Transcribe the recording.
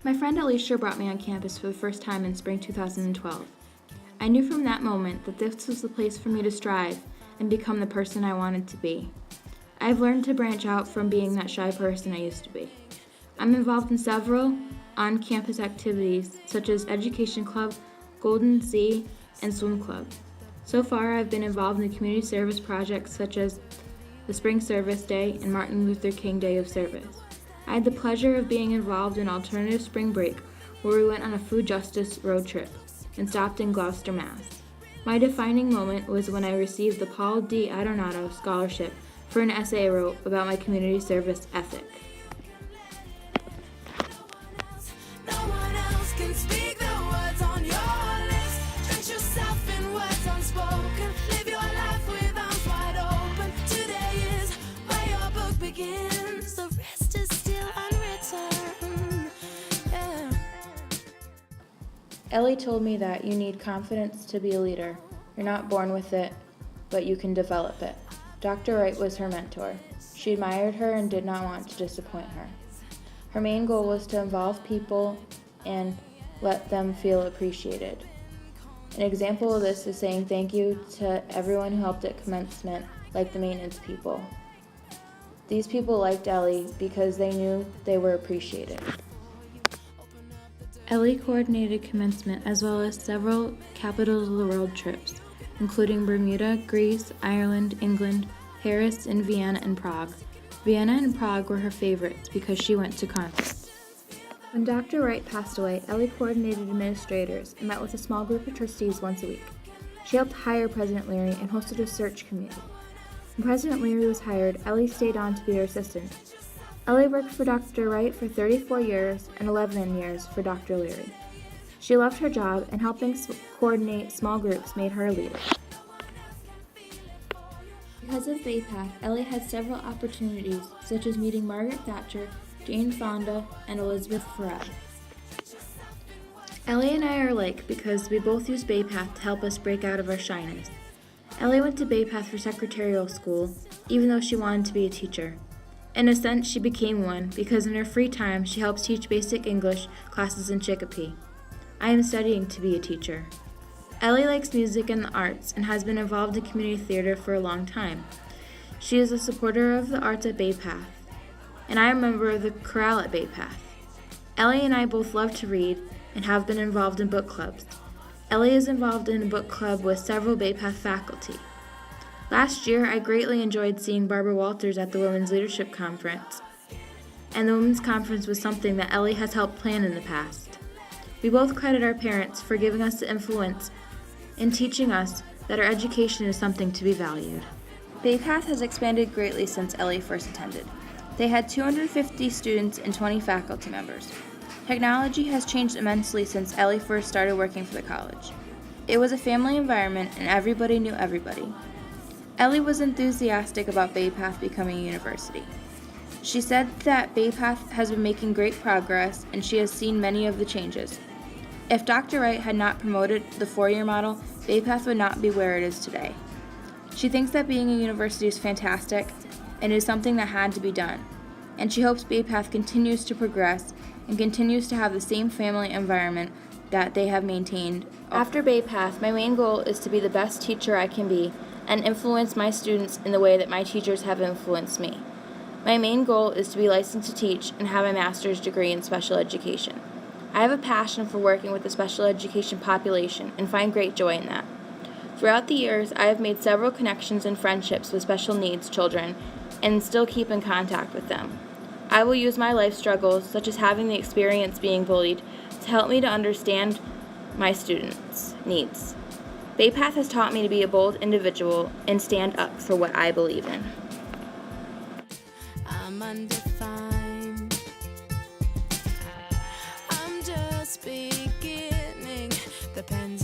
My friend Alicia brought me on campus for the first time in spring 2012. I knew from that moment that this was the place for me to strive and become the person I wanted to be. I've learned to branch out from being that shy person I used to be. I'm involved in several on-campus activities such as Education Club, Golden Sea, and Swim Club. So far, I've been involved in community service projects such as the Spring Service Day and Martin Luther King Day of Service. I had the pleasure of being involved in Alternative Spring Break, where we went on a food justice road trip and stopped in Gloucester, Mass. My defining moment was when I received the Paul D. Adornato Scholarship for an essay I wrote about my community service ethic. No one else can speak the words on your lips. Drench yourself in words unspoken. Live your life with arms wide open. Today is where your book begins. The rest is still unwritten. Yeah. Ellie told me that you need confidence to be a leader. You're not born with it, but you can develop it. Dr. Wright was her mentor. She admired her and did not want to disappoint her. Her main goal was to involve people and let them feel appreciated. An example of this is saying thank you to everyone who helped at commencement, like the maintenance people. These people liked Ellie because they knew they were appreciated. Ellie coordinated commencement as well as several capitals of the world trips, including Bermuda, Greece, Ireland, England, Paris, and Vienna and Prague. Vienna and Prague were her favorites because she went to concerts. When Dr. Wright passed away, Ellie coordinated administrators and met with a small group of trustees once a week. She helped hire President Leary and hosted a search committee. When President Leary was hired, Ellie stayed on to be her assistant. Ellie worked for Dr. Wright for 34 years and 11 years for Dr. Leary. She loved her job, and helping coordinate small groups made her a leader. Because of Bay Path, Ellie had several opportunities, such as meeting Margaret Thatcher, Jane Fonda, and Elizabeth Ferrell. Ellie and I are alike because we both use Bay Path to help us break out of our shyness. Ellie went to Bay Path for secretarial school, even though she wanted to be a teacher. In a sense, she became one because in her free time, she helps teach basic English classes in Chicopee. I am studying to be a teacher. Ellie likes music and the arts and has been involved in community theater for a long time. She is a supporter of the arts at Bay Path, and I am a member of the chorale at Bay Path. Ellie and I both love to read and have been involved in book clubs. Ellie is involved in a book club with several Bay Path faculty. Last year, I greatly enjoyed seeing Barbara Walters at the Women's Leadership Conference, and the Women's Conference was something that Ellie has helped plan in the past. We both credit our parents for giving us the influence and teaching us that our education is something to be valued. Bay Path has expanded greatly since Ellie first attended. They had 250 students and 20 faculty members. Technology has changed immensely since Ellie first started working for the college. It was a family environment and everybody knew everybody. Ellie was enthusiastic about Bay Path becoming a university. She said that Bay Path has been making great progress and she has seen many of the changes. If Dr. Wright had not promoted the four-year model, Bay Path would not be where it is today. She thinks that being a university is fantastic and is something that had to be done, and she hopes Bay Path continues to progress and continues to have the same family environment that they have maintained. After Bay Path, my main goal is to be the best teacher I can be and influence my students in the way that my teachers have influenced me. My main goal is to be licensed to teach and have a master's degree in special education. I have a passion for working with the special education population and find great joy in that. Throughout the years, I have made several connections and friendships with special needs children and still keep in contact with them. I will use my life struggles, such as having the experience being bullied, to help me to understand my students' needs. Bay Path has taught me to be a bold individual and stand up for what I believe in. I'm undefined. I'm just beginning. The pen's